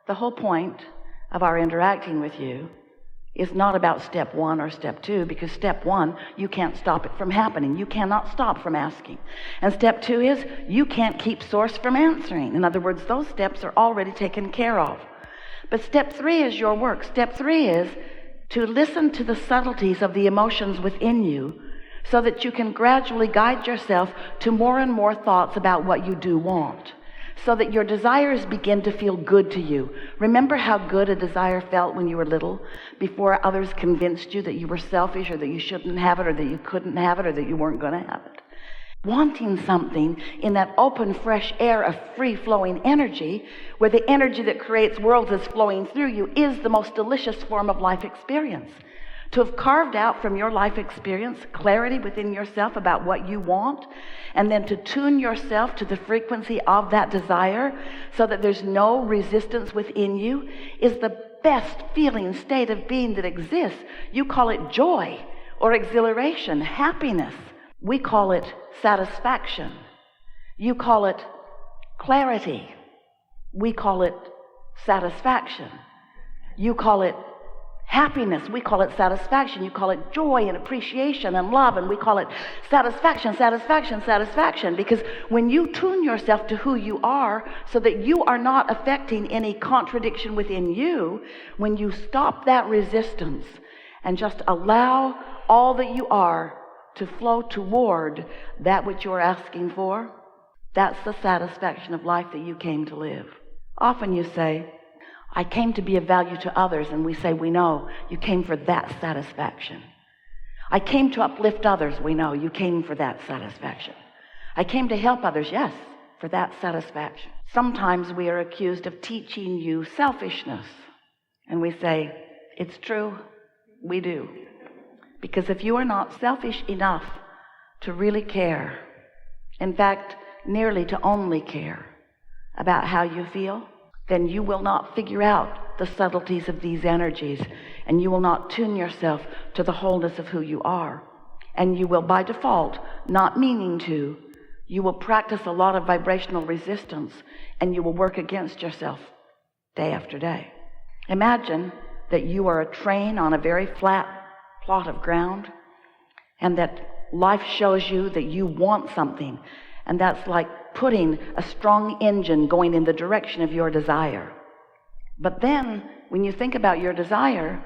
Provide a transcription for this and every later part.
The whole point of our interacting with you is not about step 1 or step 2, because step 1, you can't stop it from happening. You cannot stop from asking. And step 2 is you can't keep source from answering. In other words, those steps are already taken care of. But step 3 is your work. Step 3 is to listen to the subtleties of the emotions within you so that you can gradually guide yourself to more and more thoughts about what you do want, so that your desires begin to feel good to you. Remember how good a desire felt when you were little, before others convinced you that you were selfish or that you shouldn't have it or that you couldn't have it or that you weren't going to have it. Wanting something in that open, fresh air of free-flowing energy, where the energy that creates worlds is flowing through you, is the most delicious form of life experience. To have carved out from your life experience clarity within yourself about what you want, and then to tune yourself to the frequency of that desire so that there's no resistance within you, is the best feeling state of being that exists. You call it joy or exhilaration, happiness. We call it satisfaction. You call it clarity. We call it satisfaction. You call it happiness. We call it satisfaction. You call it joy and appreciation and love, and we call it satisfaction, satisfaction, satisfaction. Because when you tune yourself to who you are so that you are not affecting any contradiction within you, when you stop that resistance and just allow all that you are to flow toward that which you're asking for, that's the satisfaction of life that you came to live. Often you say, I came to be of value to others, and we say, we know you came for that satisfaction. I came to uplift others, we know you came for that satisfaction. I came to help others, yes, for that satisfaction. Sometimes we are accused of teaching you selfishness, and we say, it's true, we do. Because if you are not selfish enough to really care, in fact, nearly to only care about how you feel, then you will not figure out the subtleties of these energies, and you will not tune yourself to the wholeness of who you are. And you will, by default, not meaning to, you will practice a lot of vibrational resistance, and you will work against yourself day after day. Imagine that you are a train on a very flat plot of ground, and that life shows you that you want something, and that's like putting a strong engine going in the direction of your desire. But then, when you think about your desire,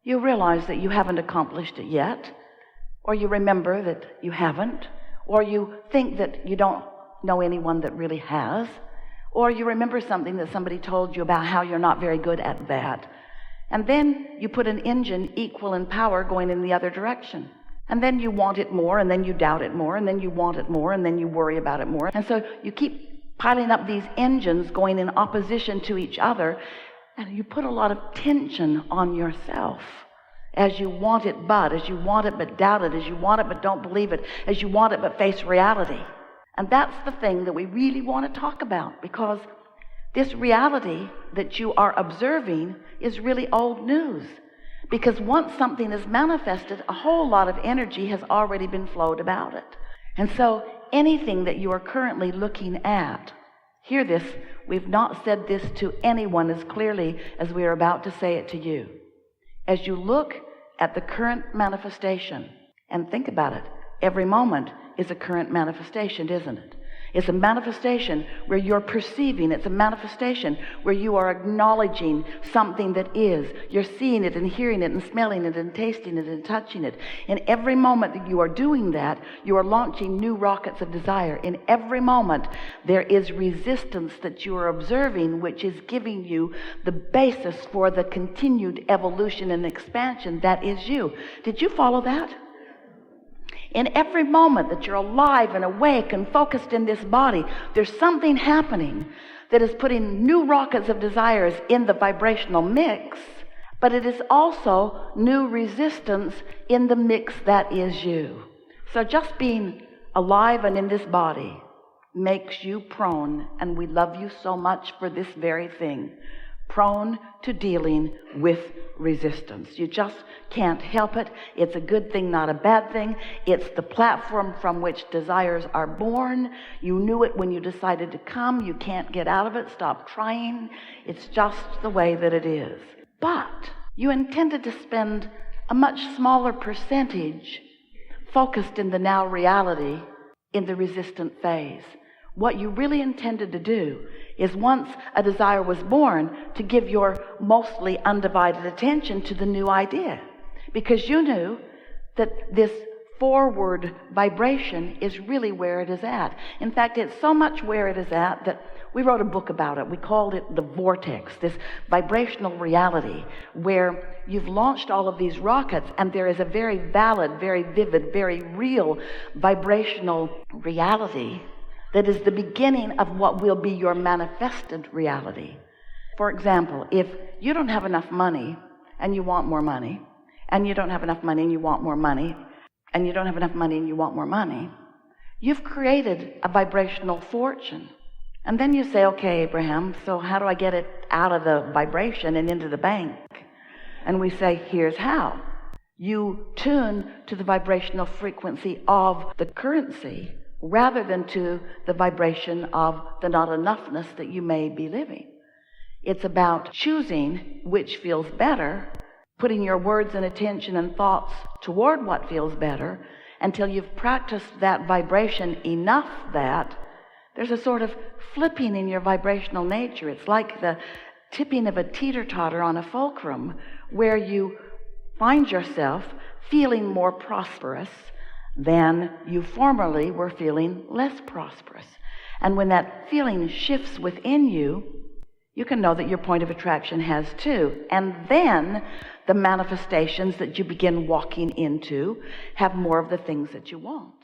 you realize that you haven't accomplished it yet, or you remember that you haven't, or you think that you don't know anyone that really has, or you remember something that somebody told you about how you're not very good at that. And then you put an engine equal in power going in the other direction. And then you want it more, and then you doubt it more, and then you want it more, and then you worry about it more. And so you keep piling up these engines going in opposition to each other, and you put a lot of tension on yourself as you want it but, as you want it but doubt it, as you want it but don't believe it, as you want it but face reality. And that's the thing that we really want to talk about, because this reality that you are observing is really old news. Because once something is manifested, a whole lot of energy has already been flowed about it. And so anything that you are currently looking at, hear this, we've not said this to anyone as clearly as we are about to say it to you. As you look at the current manifestation, and think about it, every moment is a current manifestation, isn't it? It's a manifestation where you're perceiving. It's a manifestation where you are acknowledging something that is. You're seeing it and hearing it and smelling it and tasting it and touching it. In every moment that you are doing that, you are launching new rockets of desire. In every moment, there is resistance that you are observing, which is giving you the basis for the continued evolution and expansion that is you. Did you follow that? In every moment that you're alive and awake and focused in this body, there's something happening that is putting new rockets of desires in the vibrational mix, but it is also new resistance in the mix that is you. So just being alive and in this body makes you prone, and we love you so much for this very thing, prone to dealing with resistance. You just can't help it. It's a good thing, not a bad thing. It's the platform from which desires are born. You knew it when you decided to come. You can't get out of it. Stop trying. It's just the way that it is. But you intended to spend a much smaller percentage focused in the now reality in the resistant phase. What you really intended to do is, once a desire was born, to give your mostly undivided attention to the new idea, because you knew that this forward vibration is really where it is at. In fact, it's so much where it is at that we wrote a book about it. We called it The Vortex, this vibrational reality where you've launched all of these rockets, and there is a very valid, very vivid, very real vibrational reality that is the beginning of what will be your manifested reality. For example, if you don't have enough money and you want more money, and you don't have enough money and you want more money, and you don't have enough money and you want more money, you've created a vibrational fortune. And then you say, okay, Abraham, so how do I get it out of the vibration and into the bank? And we say, here's how. You tune to the vibrational frequency of the currency rather than to the vibration of the not enoughness that you may be living. It's about choosing which feels better, putting your words and attention and thoughts toward what feels better until you've practiced that vibration enough that there's a sort of flipping in your vibrational nature. It's like the tipping of a teeter-totter on a fulcrum, where you find yourself feeling more prosperous than you formerly were feeling less prosperous. And when that feeling shifts within you, you can know that your point of attraction has too. And then the manifestations that you begin walking into have more of the things that you want.